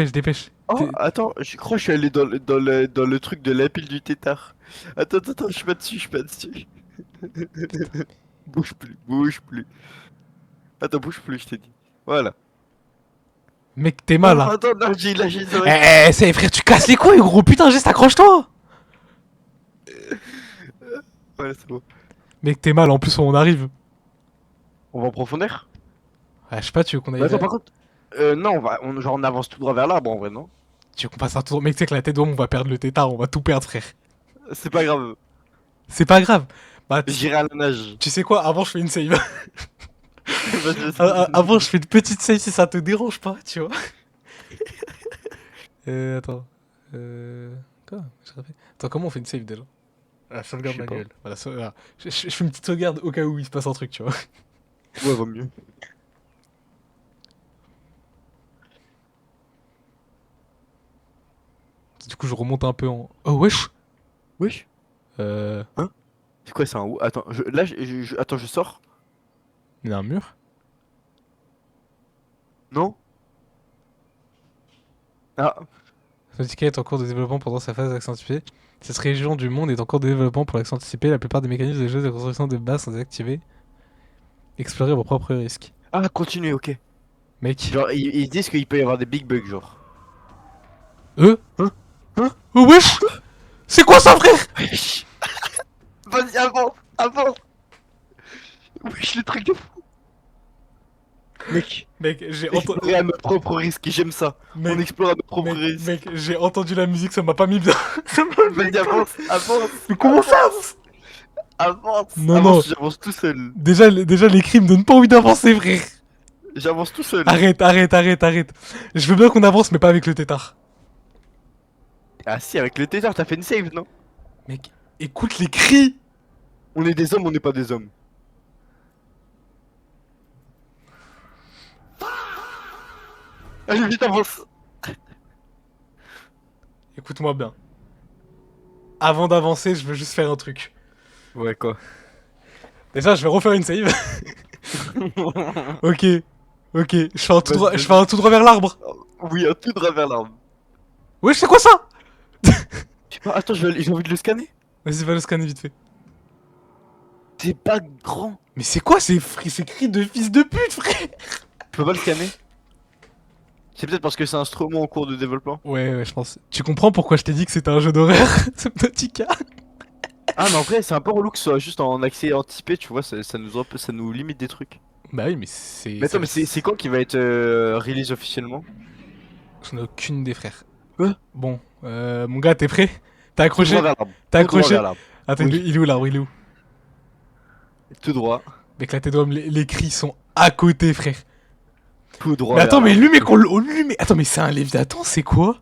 Dépêche, dépêche. Oh, attends, je crois que je suis allé dans le truc de la pile du tétard. Attends, je suis pas dessus, je suis pas dessus. Bouge plus, bouge plus. Attends, bouge plus, je t'ai dit. Voilà. Mec, t'es Oh, mal, hein. attends, non, j'ai lâché ça. C'est frère, tu casses les couilles, gros. Putain, juste accroche-toi. Voilà, c'est bon. Mec, t'es mal, en plus, on arrive. On va en profondeur? Ouais, je sais pas, tu veux qu'on Mais aille. attends, par contre, non, genre, on avance tout droit vers l'arbre en vrai, non? Tu veux qu'on passe un tour. Mec, tu sais que la tête d'homme, on va perdre le tétard, on va tout perdre, frère. C'est pas grave, C'est pas grave. Bah, j'irai à la nage. tu sais quoi, avant, je fais une save. Vas-y, Avant, vas-y. je fais une petite save si ça te dérange pas, tu vois. Attends. Quoi? Attends, comment on fait une save déjà? Ah, Je sauvegarde sais pas. manuelle. Voilà, voilà. Je fais une petite sauvegarde au cas où il se passe un truc, tu vois. Ouais, vaut mieux. Du coup, je remonte un peu en. Oh, wesh! Wesh. Euh. Hein? C'est quoi, c'est un où? Attends, là, attends, je sors? Il y a un mur? Non? Ah, Nautica est en cours de développement pendant sa phase accentuée. Cette région du monde est en cours de développement pour l'accent anticipé. La plupart des mécanismes des jeux de construction de base sont désactivés. Explorez vos propres risques. ah, continue, ok. Mec. Genre, ils disent qu'il peut y avoir des big bugs, genre. Euh? Hein? Hein? Oh, wesh! C'est quoi ça, frère? Wesh. Vas-y, avance, avance. Wesh, le truc de fou. Mec, Mec, j'ai entendu. explorer à nos propres risques, j'aime ça. On Mec, explore à nos propres risques. j'ai entendu la musique, ça m'a pas mis bien. Ça m'a mis Vas-y, bien. avance, avance, Mais comment ça? avance, avance, Non, non. avance, j'avance tout seul. Déjà, les crimes donnent pas envie d'avancer, frère. J'avance tout seul. Arrête. Je veux bien qu'on avance, mais pas avec le tétard. Ah si, avec le Tether, t'as fait une save, non? Mec, écoute les cris. On est des hommes, on n'est pas des hommes. Allez, vite, avance. Écoute-moi bien. Avant d'avancer, je veux juste faire un truc. Ouais, quoi? Déjà, je vais refaire une save. Ok, je fais un tout droit, Vas-y, je fais un tout droit vers l'arbre. oui, un tout droit vers l'arbre. Ouais, c'est quoi ça? Je sais pas, attends, j'ai envie de le scanner. Vas-y, va le scanner vite fait. C'est pas grand. Mais c'est quoi ces cris de fils de pute, frère? Je peux pas le scanner. C'est peut-être parce que c'est un instrument en cours de développement. Ouais, je pense. Tu comprends pourquoi je t'ai dit que c'était un jeu d'horreur, Subnautica? Ah, mais en vrai, c'est un peu relou que ce soit juste en accès anticipé, tu vois, ça nous limite des trucs. Bah oui, mais c'est. Mais attends, mais c'est quand qui va être release officiellement? J'en ai aucune des frères. Quoi? Bon, mon gars, t'es prêt? T'as Tout droit accroché? vers l'arbre. T'as Tout droit accroché? vers l'arbre. Attends, Oui, il est où l'arbre? Il est où? tout droit. Mec, la tête d'homme, les cris sont à côté, frère. Tout droit Mais vers attends, mais l'arbre. lui, mais qu'on lui, mais. Attends, mais c'est un Léviathan, c'est quoi?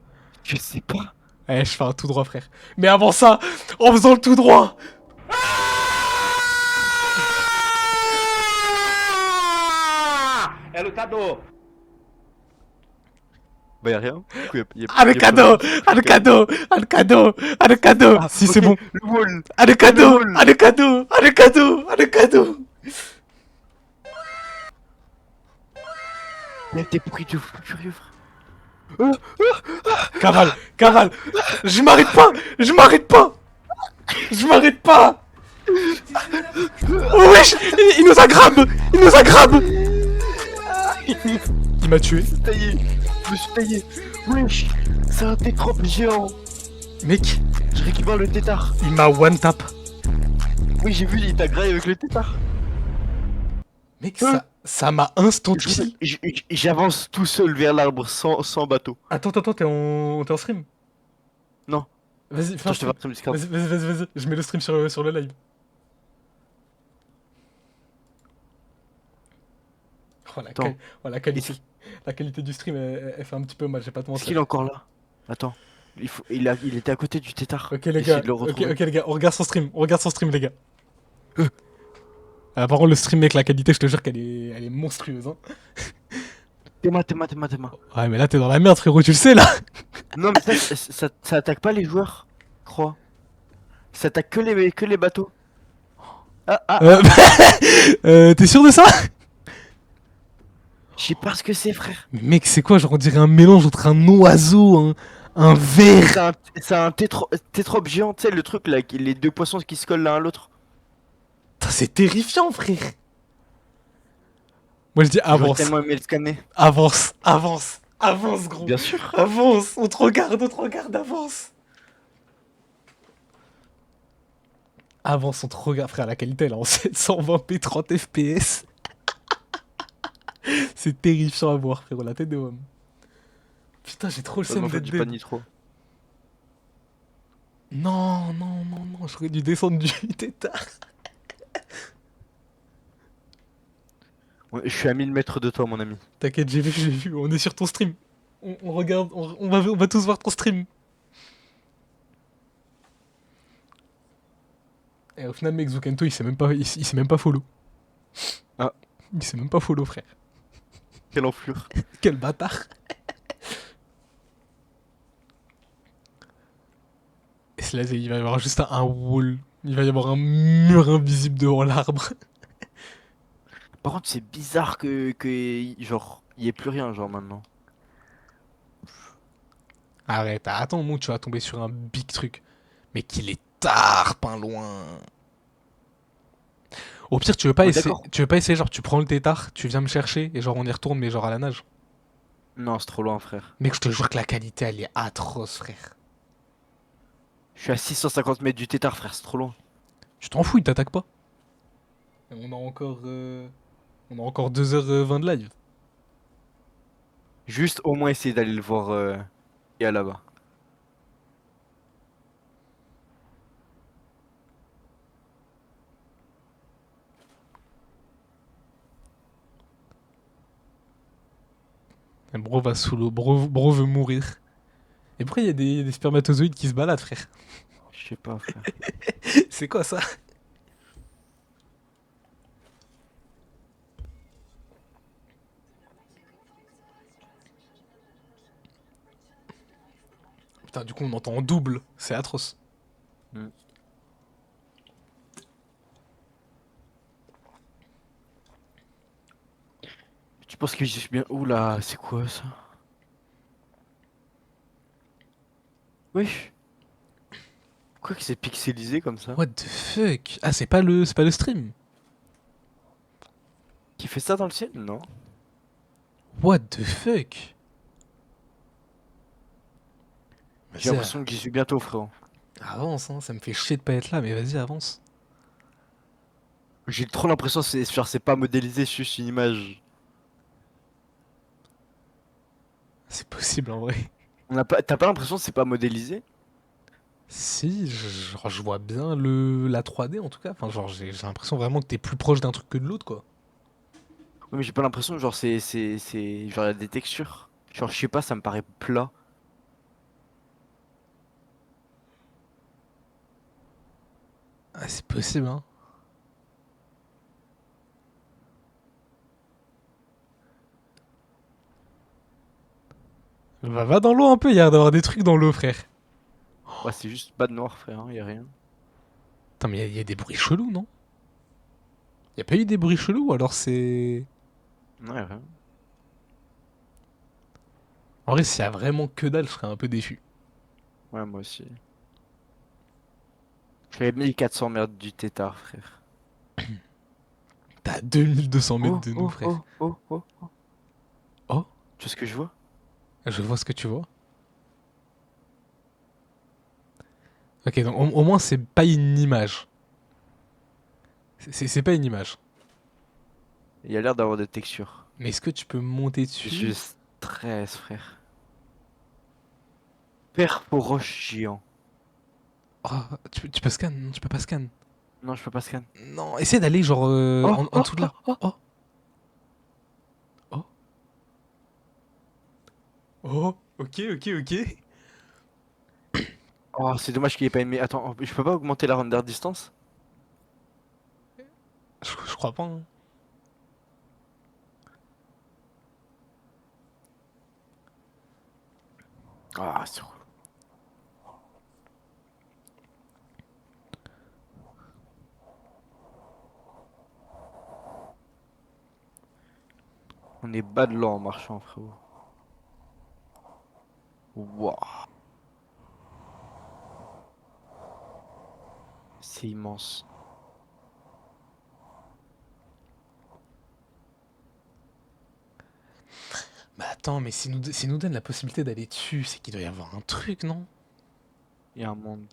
Je sais pas. Eh, je fais un tout droit, frère. Mais avant ça, en faisant le tout droit. É lutador. Bah y'a rien. Du coup, Ah, le y a pas cadeau! de- Ah, le cadeau! Ah, le cadeau! Ah, le cadeau! Ah, Si, ok, c'est bon. le wall. Ah, le Le cadeau! wall. Ah, le cadeau! Ah, le cadeau! Ah, le cadeau! Mais t'es pris de fou furieux, frère. Cavale! Je m'arrête pas! Je m'arrête pas! Je m'arrête pas! Oh wesh! Il nous a grab! Il nous a grab! Il m'a tué. Taillé. Je me suis taillé. Wesh. C'est un tétrope géant. Mec, Je récupère le tétard. il m'a one tap. Oui, j'ai vu, il t'a graillé avec le tétard. Mec, ça m'a instant Je- kill. J'avance tout seul vers l'arbre sans bateau. Attends, t'es en stream? Non. Vas-y, fais un Attends, je te stream. fais un Discord. Vas-y. Je mets le stream sur le live. Oh la, Attends. oh, la qualité. La qualité du stream, elle fait un petit peu mal, j'ai pas te Est-ce qu'il mentir. est encore là? Attends. Il était à côté du tétard. Ok les Essaye gars, de le retrouver. ok les gars, on regarde son stream les gars. Par contre le stream mec, la qualité je te jure elle est monstrueuse hein. Téma. Ouais mais là t'es dans la merde frérot, tu le sais là. Non, mais ça attaque pas les joueurs, crois. Ça attaque que les bateaux. T'es T'es sûr de ça? Je sais pas ce que c'est, frère. Mais mec, c'est quoi? Genre, on dirait un mélange entre un oiseau, un ver. C'est un tétrope géant, tu sais, le truc là, les deux poissons qui se collent l'un à l'autre. Putain, c'est terrifiant, frère. Moi, je dis J'aurais avance, tellement aimé le scanner. avance, avance, avance, gros. Bien sûr. Avance, on te regarde, avance. Avance, on te regarde, frère, la qualité, elle est en 720p 30 fps. C'est terrifiant à voir, frérot, la tête de homme. Putain, j'ai trop le Ouais, mais seum en fait, d'être j'ai pas dead. ni trop. Non, non, non, non, j'aurais dû descendre du tétard. Ouais, je suis à 1000 mètres de toi, mon ami. T'inquiète, j'ai vu, on est sur ton stream. On regarde, on va tous voir ton stream. Et au final, mec, Zukento, il sait même pas follow. Ah, Il sait même pas follow, frère. quelle enflure. Quel bâtard. Et c'est là, il va y avoir juste un wall. Il va y avoir un mur invisible devant l'arbre. Par contre, c'est bizarre genre, il y ait plus rien, genre, maintenant. Arrête, attends, mon, tu vas tomber sur un big truc. Mais qu'il est tard, pas loin. Au pire, On est d'accord? tu veux pas essayer, genre, tu prends le tétard, tu viens me chercher, et genre, on y retourne, mais genre à la nage. Non, c'est trop loin, frère. Mec, je te jure que la qualité, elle est atroce, frère. Je suis à 650 mètres du tétard, frère, c'est trop loin. Tu t'en fous, il t'attaque pas. On a encore 2h20 de live. Juste au moins essayer d'aller le voir et à là-bas. Et bro va sous l'eau, bro veut mourir. Et pourquoi il y a des spermatozoïdes qui se baladent, frère? Je sais pas, frère. C'est quoi ça? Putain, du coup, on entend en double. C'est atroce. Hmm. Tu penses que je suis bien. Oula, c'est quoi ça? Wesh. Pourquoi que c'est pixelisé comme ça? What the fuck? Ah, c'est pas le stream. Qui fait ça dans le ciel? Non. What the fuck? J'ai Vas-y, l'impression que j'y suis bientôt, frérot. avance, hein. Ça me fait chier de pas être là, mais vas-y, avance. J'ai trop l'impression que c'est pas modélisé, c'est juste une image. C'est possible en vrai. T'as pas l'impression que c'est pas modélisé? Si, genre, je vois bien la 3D en tout cas. Enfin, genre, j'ai l'impression vraiment que t'es plus proche d'un truc que de l'autre, quoi. Oui, mais j'ai pas l'impression, genre, genre, il y a des textures. Genre, je sais pas, ça me paraît plat. Ah, c'est possible, hein. Va dans l'eau un peu, il y a l'air d'avoir des trucs dans l'eau, frère. Ouais, c'est juste pas de noir, frère, hein, y a rien. Attends, mais y a des bruits chelous, non? Y a pas eu des bruits chelous ou alors c'est. Non, y a rien. En vrai, s'il y a vraiment que dalle, je serais un peu déçu. Ouais, moi aussi. Je suis à 1400 mètres du tétard, frère. T'es à 2 200 mètres Oh, de nous, oh, frère. oh, oh, oh. Oh, Tu vois ce que je vois? je vois ce que tu vois. Ok, donc au moins, c'est pas une image. C'est pas une image. Il y a l'air d'avoir des textures. Mais est-ce que tu peux monter Je dessus? suis stress, frère. Perforoche géant. Oh, tu peux scan? Non, tu peux pas scan. Non, je peux pas scan. Non, essaie d'aller genre Oh, en oh, dessous de oh, là. oh. Oh, oh, oh. Ok, ok, ok. Oh, c'est dommage qu'il ait pas aimé. Attends, je peux pas augmenter la render distance? Je crois pas, hein. Ah, c'est relou. On est bas de l'an en marchant, frérot. Waouh, c'est immense. Bah attends, mais s'ils nous donnent la possibilité d'aller dessus, c'est qu'il doit y avoir un truc, non? Il y a un monde.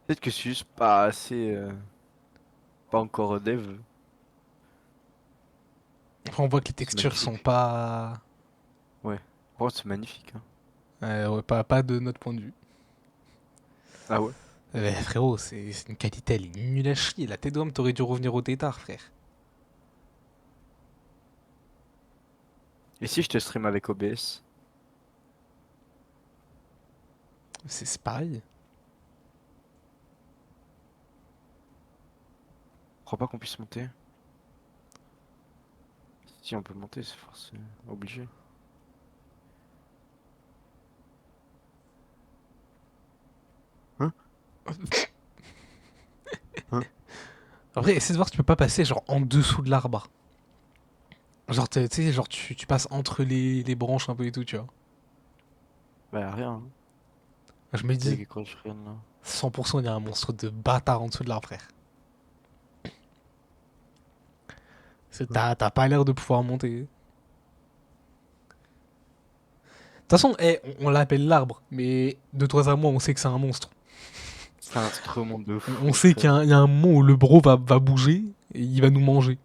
Peut-être que c'est juste pas assez. Pas encore dev. Après, on voit que les C'est textures sont magnifique. pas... Ouais. Bon, c'est magnifique, hein. Ouais, pas de notre point de vue. Ah ouais? Frérot, c'est une qualité, elle est nulle à chier. La T-Dome, t'aurais dû revenir au tétard, frère. Et si je te stream avec OBS? C'est pareil. Je crois pas qu'on puisse monter. Si on peut monter, c'est forcément obligé. Hein? Hein? En vrai, essaie de voir si tu peux pas passer genre en dessous de l'arbre. Genre, tu sais, genre tu passes entre les branches un peu et tout, tu vois. Bah y'a rien, hein. Je me T'as dis, que quand je rien là. 100% il y a un monstre de bâtard en dessous de l'arbre, frère. Hein? T'as pas l'air de pouvoir monter. De toute façon, on l'appelle l'arbre, mais de toi à moi, on sait que c'est un monstre. C'est un instrument de On fou, sait qu'il y, frère. il y a un moment où le bro va bouger et il va nous manger.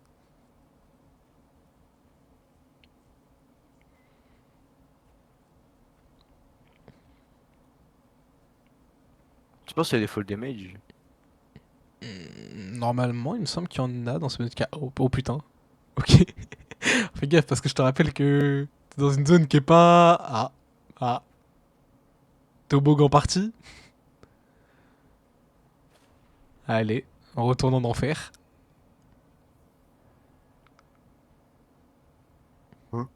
Tu penses qu'il y a des fall damage? Normalement, il me semble qu'il y en a dans ce cas. Oh putain. Ok. Fais gaffe parce que je te rappelle que t'es dans une zone qui est pas. Ah. Toboggan parti. Allez, en retournant d'enfer. Hein?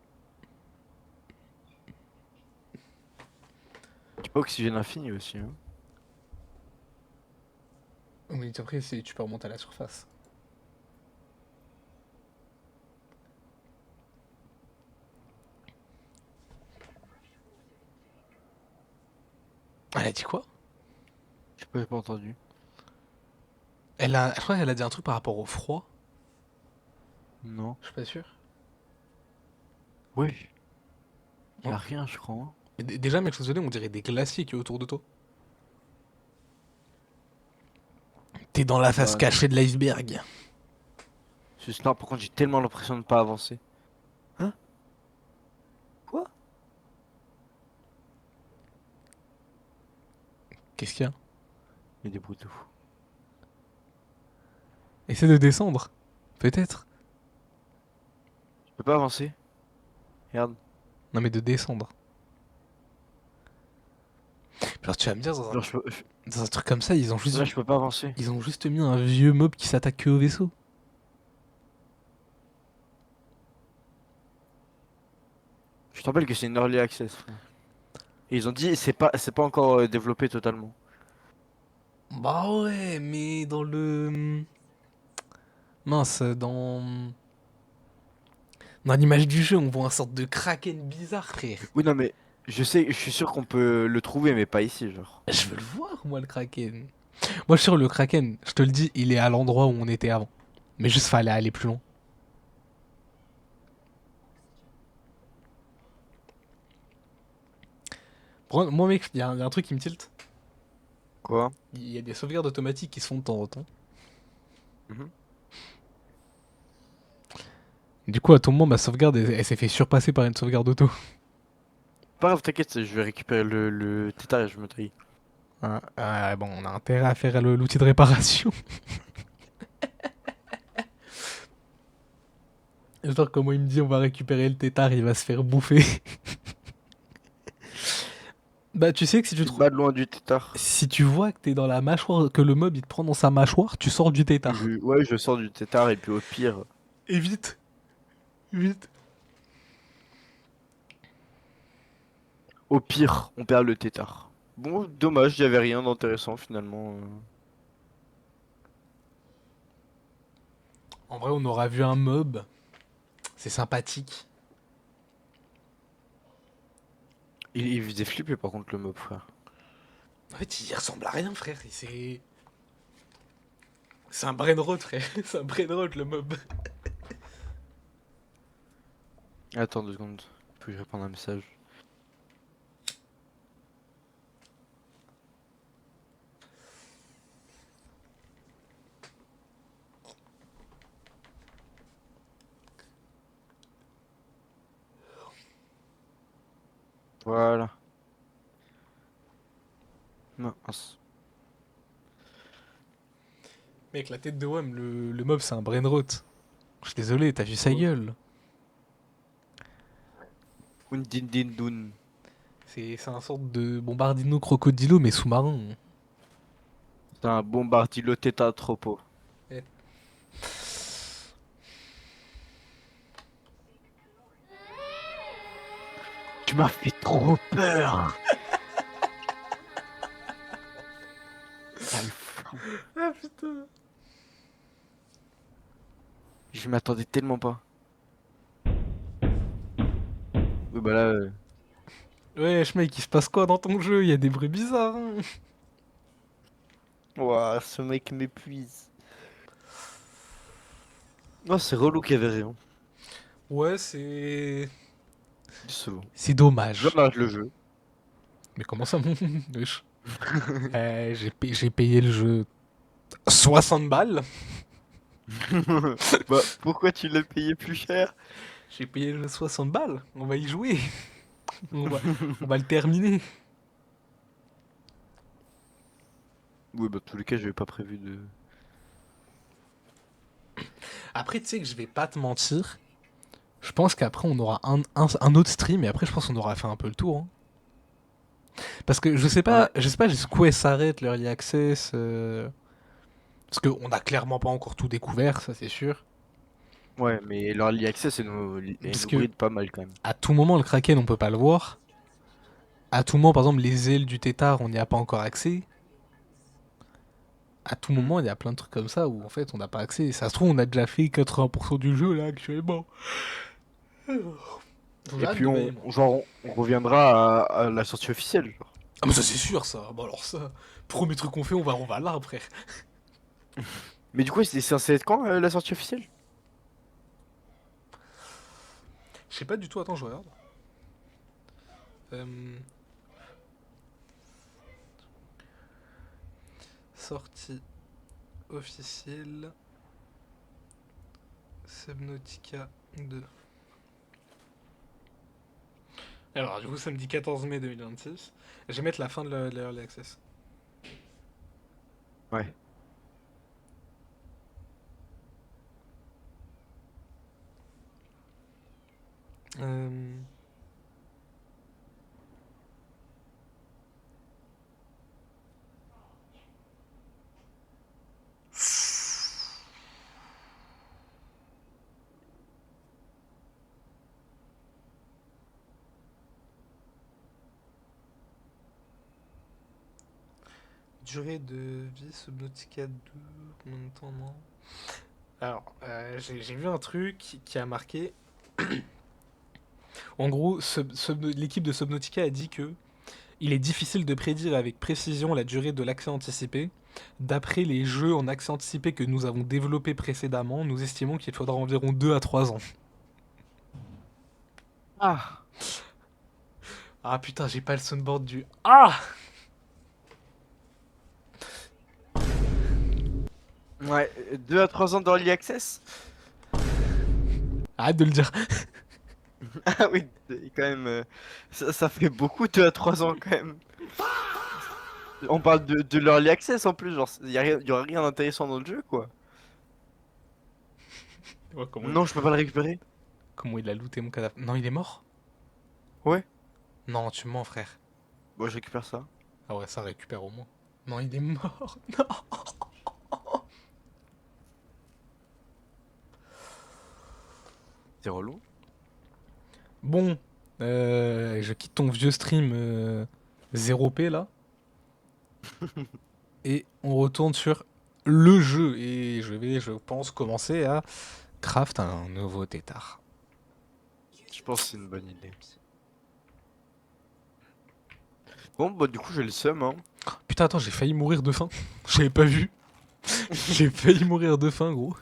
Tu peux oxygène infini aussi, hein. Oui, après, tu peux remonter à la surface. Elle a dit quoi? J'ai pas entendu. Je crois qu'elle a dit un truc par rapport au froid. Non. Je suis pas sûr. Ouais. Y Oh. a rien, je crois, hein. Mais déjà, mec, je suis désolé, on dirait des glaciers qui est autour de toi. T'es dans la face Bah non. cachée de l'iceberg. Juste là, par contre, j'ai tellement l'impression de ne pas avancer. Hein? Quoi? Qu'est-ce qu'il y a? Il y a des bruits de fou. Essaie de descendre. Peut-être. Je peux pas avancer? Regarde. Non, mais de descendre. Genre, tu vas me dire, Genre, dans un truc comme ça, là, je peux pas avancer. ils ont juste mis un vieux mob qui s'attaque que au vaisseau. Je te rappelle que c'est une early access, frère. Et ils ont dit c'est pas encore développé totalement. Bah ouais, mais dans le... Mince, dans l'image du jeu, on voit un sorte de kraken bizarre, frère. Oui, non, mais je sais, je suis sûr qu'on peut le trouver, mais pas ici, genre. Je veux le voir, moi, le kraken. Moi, je suis sûr, le kraken, je te le dis, il est à l'endroit où on était avant. Mais juste, fallait aller plus loin. Moi, mec, il y a un truc qui me tilte. Quoi? Il y a des sauvegardes automatiques qui se font de temps en temps. Mhm. Du coup, à tout moment, ma sauvegarde, elle s'est fait surpasser par une sauvegarde auto. Pas grave, t'inquiète, je vais récupérer le tétard et je me taille. Bon, on a intérêt à faire l'outil de réparation. Genre, comment il me dit on va récupérer le tétard, il va se faire bouffer. Bah, tu sais que Je suis bas de loin du tétard. si tu vois que t'es dans la mâchoire, que le mob il te prend dans sa mâchoire, tu sors du tétard. Ouais, je sors du tétard et puis au pire. Et vite, vite. Au pire, on perd le tétard. Bon, dommage, il y avait rien d'intéressant finalement. En vrai, on aura vu un mob. C'est sympathique. Il faisait flipper par contre le mob, frère. En fait, il ressemble à rien, frère. C'est un brainrot, frère. C'est un brainrot, le mob. Attends 2 secondes. Faut que je réponde à un message. Voilà. Mince. Mec, la tête de Wham, le mob, c'est un brainrot. Je suis désolé, t'as vu sa gueule. Undindindun. C'est un sorte de bombardino crocodilo, mais sous-marin. C'est un bombardilo tétatropo. Eh. Tu m'as fait trop peur. Sale fou. Ah putain. Je m'attendais tellement pas. Oui, bah là. Wesh, mec, il se passe quoi dans ton jeu? Il y a des bruits bizarres, hein. Ouah, ce mec m'épuise. Non, c'est relou qu'il y avait rien. Ouais, c'est. Solo. C'est dommage. J'en le jeu. Mais comment ça, mon. Wesh. J'ai payé le jeu 60 balles. Bah, pourquoi tu l'as payé plus cher? J'ai payé le jeu 60 balles. On va y jouer. On va, on va le terminer. Oui, bah, dans tous les cas, j'avais pas prévu de. Après, tu sais que je vais pas te mentir. Je pense qu'après, on aura un autre stream et après, je pense qu'on aura fait un peu le tour, hein. Parce que Ouais. je sais pas jusqu'où elle s'arrête l'early access. Parce qu'on a clairement pas encore tout découvert, ça c'est sûr. Ouais, mais l'early access, elle Parce nous que bride pas mal quand même. à tout moment, le Kraken, on peut pas le voir. À tout moment, par exemple, les ailes du tétard, on n'y a pas encore accès. À tout Hmm. moment, il y a plein de trucs comme ça où en fait, on n'a pas accès. Ça se trouve, on a déjà fait 80% du jeu là actuellement. J'ai Et hâte puis, de veiller, moi. on reviendra à la sortie officielle. Genre. Ah, mais ça c'est sûr, ça. Bon, alors ça, premier truc qu'on fait, on va là, frère. Mais du coup, c'est censé être quand la sortie officielle? Je sais pas du tout, attends, je regarde. Euh, Sortie officielle Subnautica 2. Alors, du coup, samedi 14 mai 2026. Je vais mettre la fin de l'Early Access. Ouais. Euh, Durée de vie Subnautica 2, combien de temps, non? Alors, j'ai vu un truc qui a marqué. En gros, l'équipe de Subnautica a dit que il est difficile de prédire avec précision la durée de l'accès anticipé. D'après les jeux en accès anticipé que nous avons développés précédemment, nous estimons qu'il faudra environ 2 à 3 ans. Ah! Ah putain, j'ai pas le soundboard du. Ah! Ouais, 2 à 3 ans d'early access? Arrête de le dire. Ah oui, quand même, ça fait beaucoup 2 à 3 ans quand même. On parle de l'early access en plus, genre, y aura rien d'intéressant dans le jeu, quoi. Ouais, Non, je peux pas le récupérer. comment il a looté mon cadavre? Non, il est mort? Ouais, Non, tu mens, frère. bon, je récupère ça. Ah ouais, ça récupère au moins. Non, il est mort. Non. C'est relou. Bon, je quitte ton vieux stream 0p là. Et on retourne sur le jeu. Et je vais, je pense, commencer à craft un nouveau tétard. Je pense que c'est une bonne idée. Bon, bah, du coup, j'ai le seum, hein. Putain, attends, j'ai failli mourir de faim. J'avais pas vu. J'ai failli mourir de faim, gros.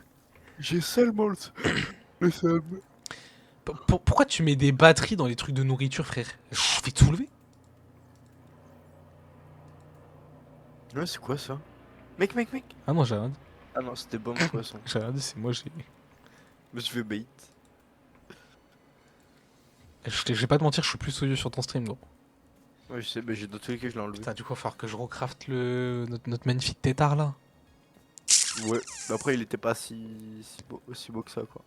J'ai seulement le seum. Pourquoi tu mets des batteries dans les trucs de nourriture, frère? Je vais te soulever. Ouais, c'est quoi ça? Mec. Ah non, j'ai rien dit. Ah non, c'était bombe poisson. J'ai rien dit, c'est moi, j'ai. Mais je vais bait. Je vais pas te mentir, je suis plus soyeux sur ton stream, gros. Ouais, je sais, bah, j'ai dans tous les cas, je l'ai enlevé. Putain, du coup, il va falloir que je recraft notre magnifique tétard là. Ouais, mais après, il était pas aussi beau que ça, quoi.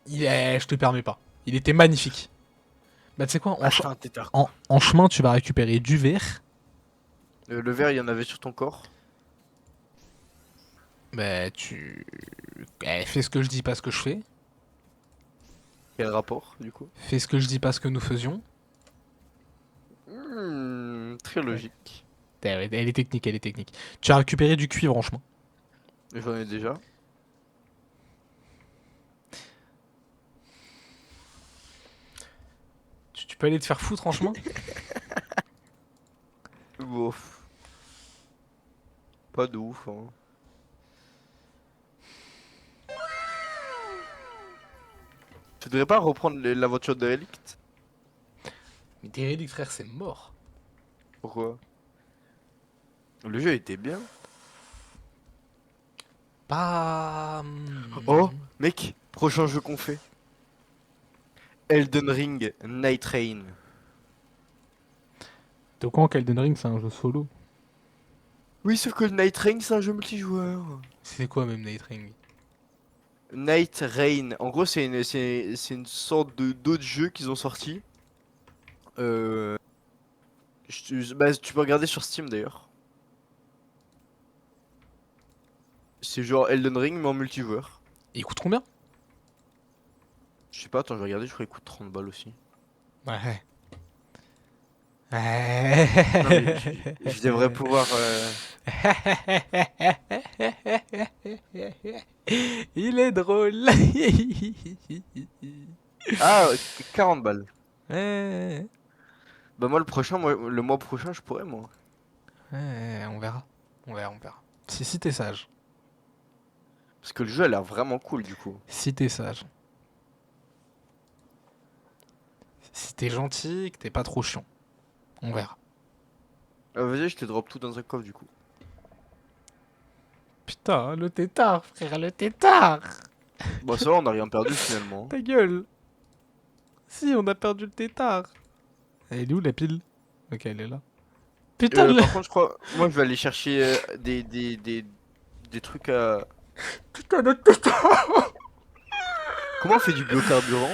Je te permets pas. Il était magnifique. Bah, tu sais quoi, Ah, c'est un tétard, quoi. en chemin, tu vas récupérer du verre. Le verre, il y en avait sur ton corps. Bah, fais ce que je dis, pas ce que je fais. Quel rapport, du coup? Fais ce que je dis, pas ce que nous faisions. Très Ouais. logique. Elle est technique, elle est technique. Tu as récupéré du cuivre en chemin. J'en ai déjà. Tu peux aller te faire foutre en chemin? Bof. Pas de ouf, hein. Tu devrais pas reprendre la voiture de Relict? Mais des reliques, frère, c'est mort. Pourquoi? Le jeu était bien. Pas. Oh, mec, prochain jeu qu'on fait. Elden Ring Night Rain. T'es au courant qu'Elden Ring, c'est un jeu solo? Oui, sauf que le Night Rain, c'est un jeu multijoueur. C'est quoi même Night Ring? Night Rain. En gros, c'est une sorte de d'autres jeux qu'ils ont sorti. Euh, bah, tu peux regarder sur Steam d'ailleurs. C'est genre Elden Ring mais en multijoueur. Il coûte combien? Je sais pas, attends, je vais regarder, je crois qu'il coûte 30 balles aussi. Ouais. Non mais je devrais pouvoir... Il est drôle. Ah, 40 balles. Ouais, Bah moi le mois prochain je pourrais moi. on verra. On verra. Si t'es sage. Parce que le jeu a l'air vraiment cool du coup. Si t'es sage. Si t'es gentil, que t'es pas trop chiant. On verra. Vas-y, je te drop tout dans un coffre du coup. Putain, le tétard, frère, le tétard. Bon ça va, on a rien perdu finalement. Ta gueule. Si, on a perdu le tétard. Elle est où la pile? Ok, elle est là. Putain, Par contre je crois, moi je vais aller chercher des trucs à... putain, notre tétard. Comment on fait du biocarburant?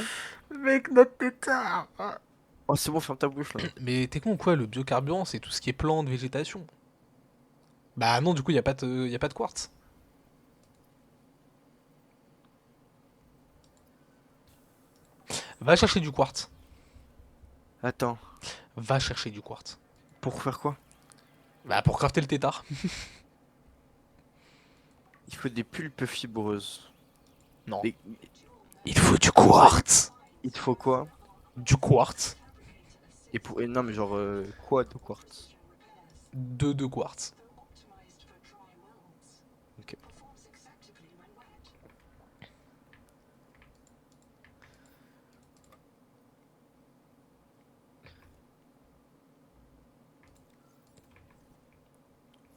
Mec, notre tétard. Oh c'est bon, ferme ta bouche là. Mais t'es con ou quoi? Le biocarburant, c'est tout ce qui est plante, végétation. Bah non, du coup, y a pas de quartz. Va chercher du quartz. Attends, Va chercher du quartz. pour faire quoi? Bah pour crafter le tétard. Il faut des pulpes fibreuses. Non. Mais Il faut du quartz. il te faut quoi? Du quartz. Non mais genre quoi de quartz? De quartz. Ok.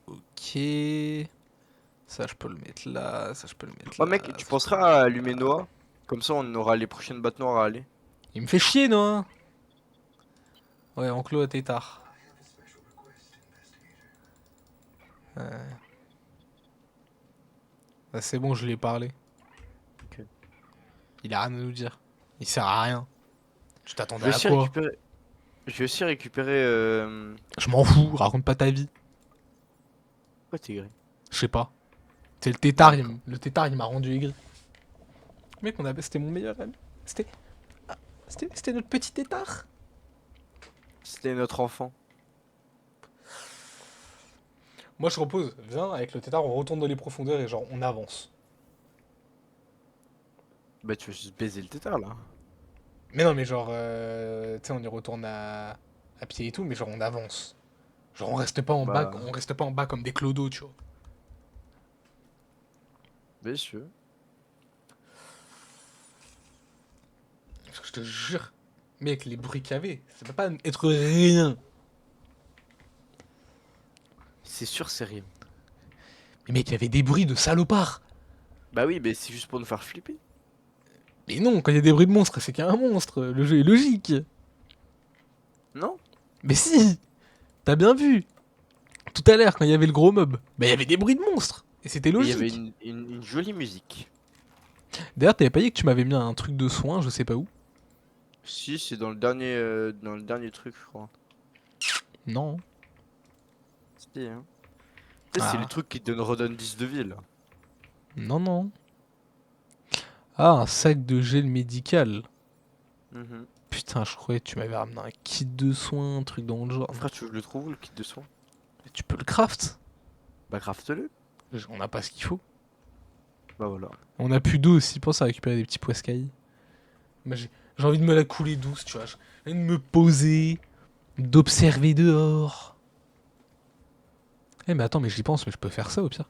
Ok. Ça, je peux le mettre là. Ça, je peux le mettre Oh là. mec, tu Ça, je peux le penseras à mettre allumer là. Noah? Comme ça on aura les prochaines battes noires à aller. Il me fait chier, non? Ouais, enclos à tétard. Bah, c'est bon, je lui ai parlé. Ok. Il a rien à nous dire. Il sert à rien. Tu Je t'attendais vais à aussi quoi? récupérer. Je vais aussi récupérer. Je m'en fous, raconte pas ta vie. Pourquoi t'es gris? Je sais pas. C'est Ah, d'accord. le tétard, il m'a rendu aigri. Mec, c'était mon meilleur ami. C'était, c'était notre petit tétard. C'était notre enfant. Moi, je propose, viens avec le tétard, on retourne dans les profondeurs et genre, on avance. Bah tu vas juste baiser le tétard là. Mais non, mais genre, tu sais, on y retourne à à pied et tout, mais genre on avance. Genre on reste pas en bas, Bah, on reste pas en bas comme des clodos, tu vois. bien sûr. Parce que je te jure, mec, les bruits qu'il y avait, ça peut pas être rien. C'est sûr, c'est rien. Mais mec, il y avait des bruits de salopards. Bah oui, mais c'est juste pour nous faire flipper. Mais non, quand il y a des bruits de monstres, c'est qu'il y a un monstre. Le jeu est logique. Non? Mais si, t'as bien vu. Tout à l'heure, quand il y avait le gros mob, bah il y avait des bruits de monstres. Et c'était Et il y avait logique. une jolie musique. D'ailleurs, t'avais pas dit que tu m'avais mis un truc de soin, je sais pas où. Si, c'est dans le dernier truc, je crois. Non. Si, hein. Tu sais, c'est le Ah, truc qui te redonne 10 de vie, là. non, non. Ah, un sac de gel médical. Mhm. Putain, je croyais que tu m'avais ramené un kit de soins, un truc dans le genre. Frère, tu veux que je le trouve, le kit de soin? Mais tu peux le craft. Bah, craft-le. On n'a pas ce qu'il faut. Bah voilà. On a plus d'eau aussi, pense à récupérer des petits poiscailles. Moi, j'ai envie de me la couler douce, tu vois. J'ai envie de me poser, d'observer dehors. Eh, mais attends, mais j'y pense, mais je peux faire ça au pire.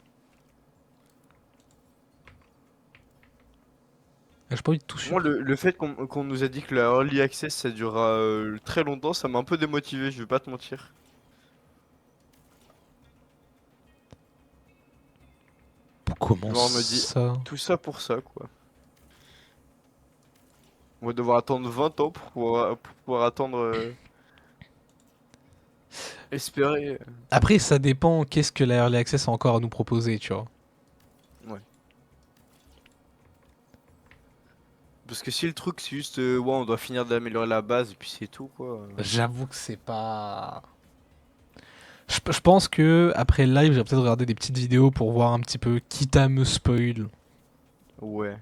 Ah, j'ai pas envie de tout Moi, suivre. le fait qu'on nous a dit que la Early Access ça durera très longtemps, ça m'a un peu démotivé, je vais pas te mentir. Comment Genre, on me dit ça? tout ça pour ça, quoi. On va devoir attendre 20 ans pour pouvoir attendre. Espérer. Après, ça dépend qu'est-ce que la Early Access a encore à nous proposer, tu vois. Ouais. Parce que si le truc c'est juste, ouais, on doit finir d'améliorer la base et puis c'est tout, quoi. J'avoue que c'est pas. Je pense que après le live, j'ai peut-être regardé des petites vidéos pour voir un petit peu, quitte à me spoil. Ouais.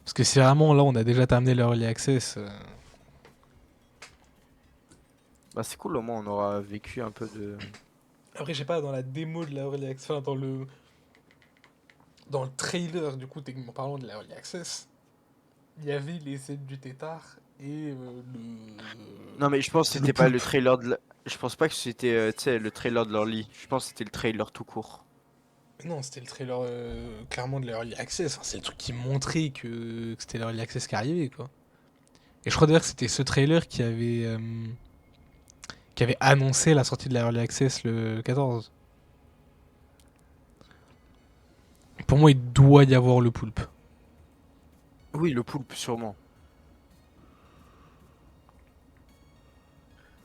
Parce que si vraiment là on a déjà terminé l'Early Access, Bah, c'est cool, au moins on aura vécu un peu de. après, je sais pas, dans la démo de la Early Access, enfin, dans le trailer, du coup, techniquement parlant, de la Early Access, il y avait les ailes du tétard et Non, mais je pense que le c'était pas le poulpe. trailer de la. Je pense pas que c'était, tu sais, le trailer de l'Early. Je pense que c'était le trailer tout court. Mais non, c'était le trailer clairement de la Early Access. Enfin, c'est le truc qui montrait que c'était l'Early Access qui arrivait, quoi. Et je crois d'ailleurs que c'était ce trailer qui avait annoncé la sortie de la Early Access le 14. Pour moi, il doit y avoir le poulpe. Oui, le poulpe, sûrement.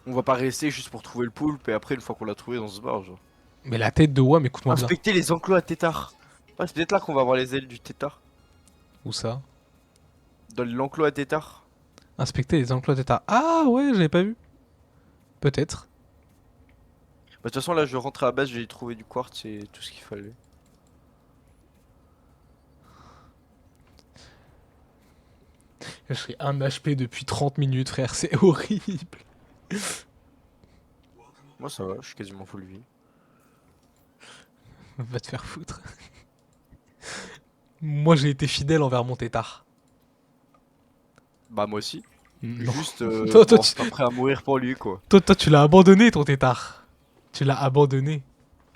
On va pas rester juste pour trouver le poulpe et après, une fois qu'on l'a trouvé, on se barre, genre. Mais la tête de Wam, écoute-moi bien. Inspecter les enclos à tétard. Ouais, c'est peut-être là qu'on va avoir les ailes du tétard. Où ça? Dans l'enclos à tétard. Inspecter les enclos d'état. Ah ouais, j'avais pas vu. Peut-être. Bah, de toute façon, là, je rentre à la base, j'ai trouvé du quartz et tout ce qu'il fallait. Je suis 1 HP depuis 30 minutes, frère. C'est horrible. Moi, ça va, je suis quasiment full vie. Va te faire foutre. Moi, j'ai été fidèle envers mon tétard. Bah, moi aussi. Non. Juste Toi, toi, pour tu, être prêt à mourir pour lui, quoi. tu l'as abandonné, ton tétard. Tu l'as abandonné.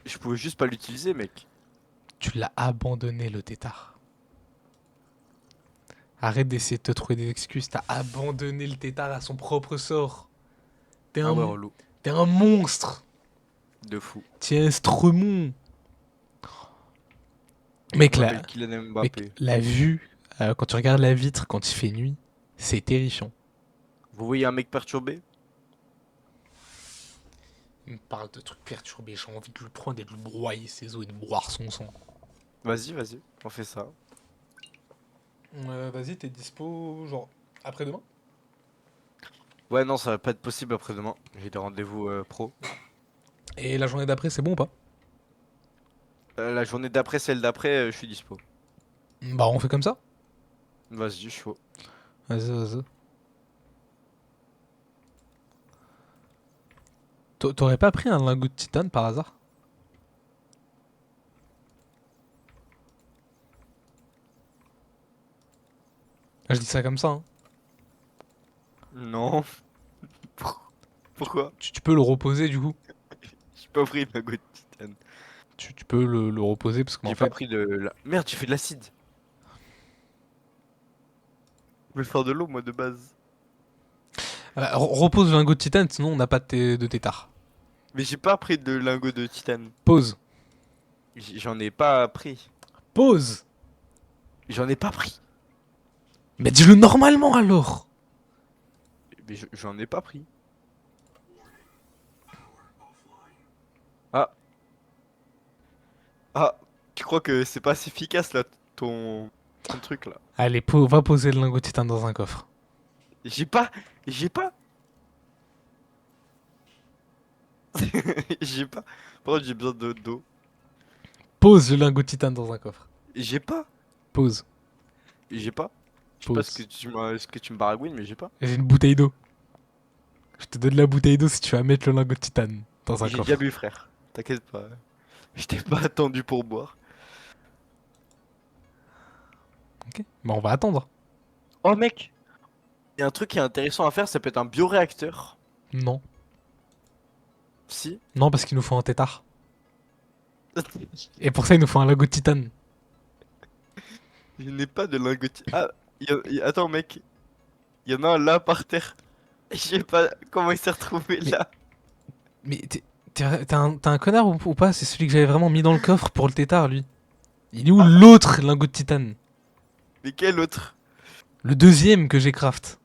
Je pouvais juste pas l'utiliser, mec. Tu l'as abandonné, le tétard. Arrête d'essayer de te trouver des excuses. T'as abandonné le tétard à son propre sort. T'es Ah ouais, un, relou. t'es un monstre. De fou. T'es un stremon. On Mec, m'appelle Kylian mec, Mbappé. la vue, quand tu regardes la vitre quand il fait nuit, c'est terrifiant. Vous voyez un mec perturbé? Il me parle de trucs perturbés, j'ai envie de le prendre et de le broyer ses os et de boire son sang. Vas-y, vas-y, on fait ça. Vas-y, t'es dispo, genre, après-demain? Ouais, non, ça va pas être possible après-demain. J'ai des rendez-vous pro. Et la journée d'après, c'est bon ou pas? La journée d'après, celle d'après, je suis dispo. Bah, on fait comme ça. Vas-y, je suis chaud. Vas-y, vas-y. T'aurais pas pris un lingot de titane par hasard? Je dis ça comme ça, hein. Non. Pourquoi? Tu peux le reposer du coup. J'ai pas pris le lingot de titane. Tu peux le reposer parce qu'en J'ai pas fait. pris de la... Merde, j'ai fait de l'acide. Je voulais faire de l'eau, moi, de base. Repose le lingot de titane, sinon on n'a pas de tétard. Mais j'ai pas pris de lingot de titane. Pause. J'en ai pas pris. Pause. J'en ai pas pris. Mais dis-le normalement alors. Mais j'en ai pas pris. Ah, ah, tu crois que c'est pas assez efficace là, ton truc là? Allez, va poser le lingot de titane dans un coffre. J'ai pas, j'ai pas, j'ai pas. Par contre, j'ai besoin de d'eau. Pose le lingot de titane dans un coffre. J'ai pas, Pose. j'ai pas. Je sais pas Pose. ce que tu me baragouines, mais j'ai pas. J'ai une bouteille d'eau. Je te donne la bouteille d'eau si tu vas mettre le lingot de titane dans un J'ai déjà coffre. bu, frère. T'inquiète pas. Je t'ai pas attendu pour boire. Ok. Bah on va attendre. Oh mec, il y a un truc qui est intéressant à faire, ça peut être un bioréacteur. Non. Si. Non, parce qu'il nous faut un tétard. Et pour ça, il nous faut un lingot de titane. Je n'ai pas de lingotier. Ah, attends, mec. Il y en a un là par terre. Je sais pas comment il s'est retrouvé Mais- là. Mais t'es un connard ou pas? C'est celui que j'avais vraiment mis dans le coffre pour le tétard, lui. Il est où l'autre lingot de titane? Mais quel autre? Le deuxième que j'ai craft.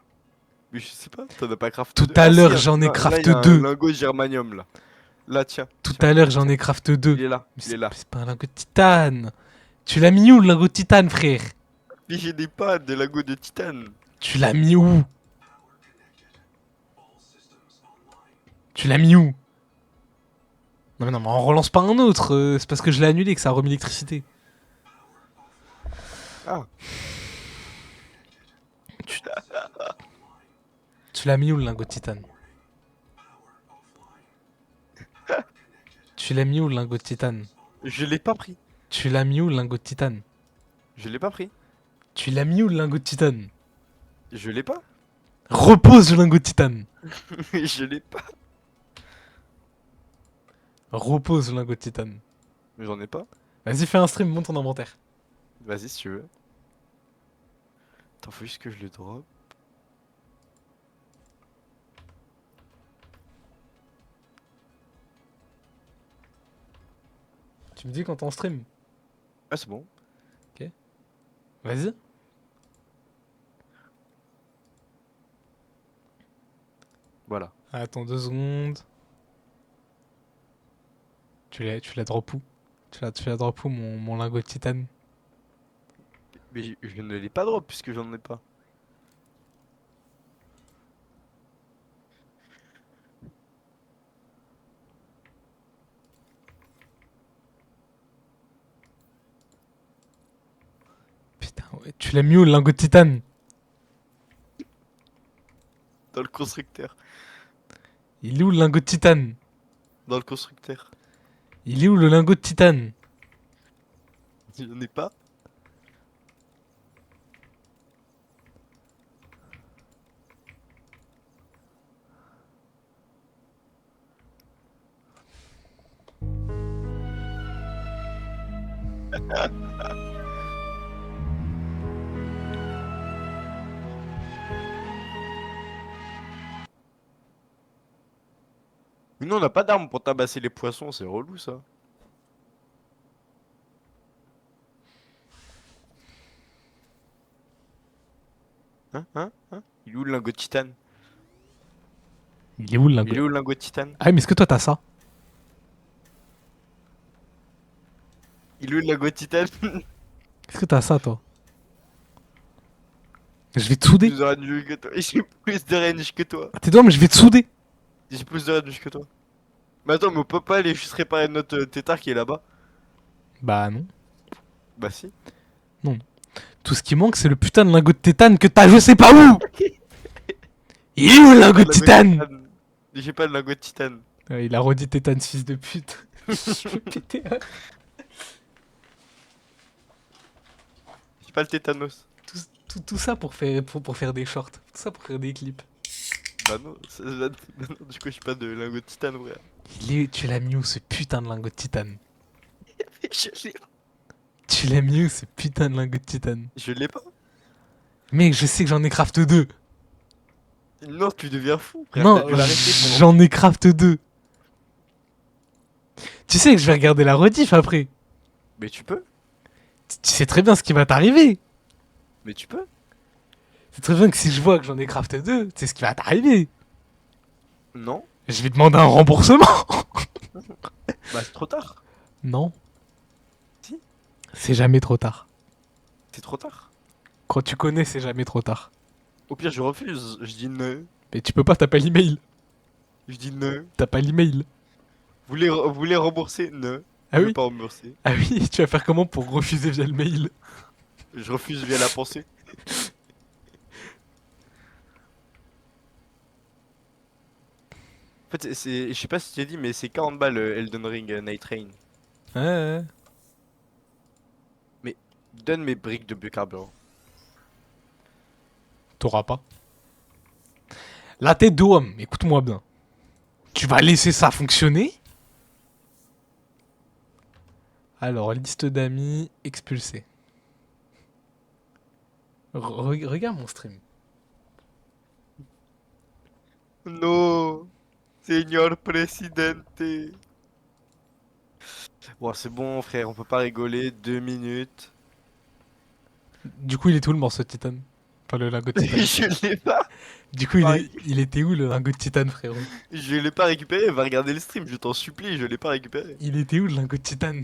Mais je sais pas, t'en as pas crafté Tout deux. à Ah si, l'heure, j'en ai là, il craft y a un deux. lingot germanium là. Là, tiens. Tout Tiens, à l'heure, j'en tiens. ai craft deux. Il est là, Mais il est là. c'est pas un lingot de titane. Tu l'as mis où le lingot de titane, frère? Mais j'ai des pas de lingots de titane. Tu l'as mis où? Tu l'as mis où? Non, mais on relance pas un autre. C'est parce que je l'ai annulé que ça a remis l'électricité. Ah, Tu, tu l'as mis où le lingot de titane? Tu l'as mis où le lingot de titane? je l'ai pas pris. Tu l'as mis où le lingot de titane? Je l'ai pas pris. Tu l'as mis où le lingot de titane? Je l'ai pas. Repose le lingot de titane. Je l'ai pas. Repose le lingot de titane. J'en ai pas. Vas-y, fais un stream, monte ton inventaire. Vas-y si tu veux. Attends, faut juste que je le drop. Tu me dis quand t'es en stream. Ah, c'est bon. Vas-y. Voilà. Attends 2 secondes. Tu la drop où? Tu la drop où mon lingot de titane? Mais je ne l'ai pas drop puisque j'en ai pas. Putain, ouais, tu l'as mis où le lingot de titane? Dans le constructeur. Il est où le lingot de titane? Dans le constructeur. Il est où le lingot de titane? J'en ai pas. Mais nous on n'a pas d'armes pour tabasser les poissons, c'est relou ça. Hein? Hein? Hein? Il est où le lingot de titane? Il est où le lingot? Il est où le lingot de titane? Ah, mais est-ce que toi t'as ça? Il est où le lingot de titane? Est-ce que t'as ça, toi? Je vais te souder. Plus de range que toi. J'ai plus de range que toi. Ah, tes doigts, mais je vais te souder. J'ai plus de range que toi. Mais attends, mais on peut pas aller juste réparer notre tétard qui est là-bas? Bah non. Bah si. Tout ce qui manque, c'est le putain de lingot de titane que t'as je sais pas où. Il est où le lingot de titane? J'ai pas le lingot de titane. Ouais, il a redit tétane, fils de pute. Je vais péter. J'ai pas le tétanos. Tout ça pour faire des shorts. Tout ça pour faire des clips. Bah non, bah non, du coup, j'ai pas de lingot de titane, frère. Tu l'as mis où ce putain de lingot de titane? Je l'ai Tu l'as mis où ce putain de lingot de titane? je l'ai pas. Mec, je sais que j'en ai craft 2. Non, tu deviens fou, frère. T'as Non, dû l'arrêter pendant. j'en ai craft 2. Tu sais que je vais regarder la rediff après. Mais tu peux. Tu sais très bien ce qui va t'arriver. Mais tu peux. C'est très bien que si je vois que j'en ai craft 2, c'est ce qui va t'arriver. Non. Je vais demander un remboursement. Bah c'est trop tard. Non, Si. c'est jamais trop tard. C'est trop tard. Quand tu connais, c'est jamais trop tard. Au pire, je refuse. Je dis non. Mais tu peux pas, t'as pas l'email. Je dis non. T'as pas l'email. Vous voulez rembourser? Non. Ah Je veux oui? pas rembourser. Ah oui, tu vas faire comment pour refuser via le mail? Je refuse via la pensée. En fait, je sais pas si tu t'ai dit, mais c'est 40 balles Elden Ring Night Rain. Ouais, ouais. Mais donne mes briques de biocarburant. T'auras pas. La tête d'homme, écoute-moi bien. Tu vas laisser ça fonctionner? Alors, liste d'amis expulsés. Regarde mon stream. No, Señor Presidente. Bon, c'est bon, frère, on peut pas rigoler. 2 minutes. Du coup, il était où le morceau de titane? Enfin, le lingot de titane. Je l'ai pas. Du coup, il était où le lingot de titane, frérot? Je l'ai pas récupéré. Va regarder le stream, je t'en supplie, je l'ai pas récupéré. Il était où le lingot de titane?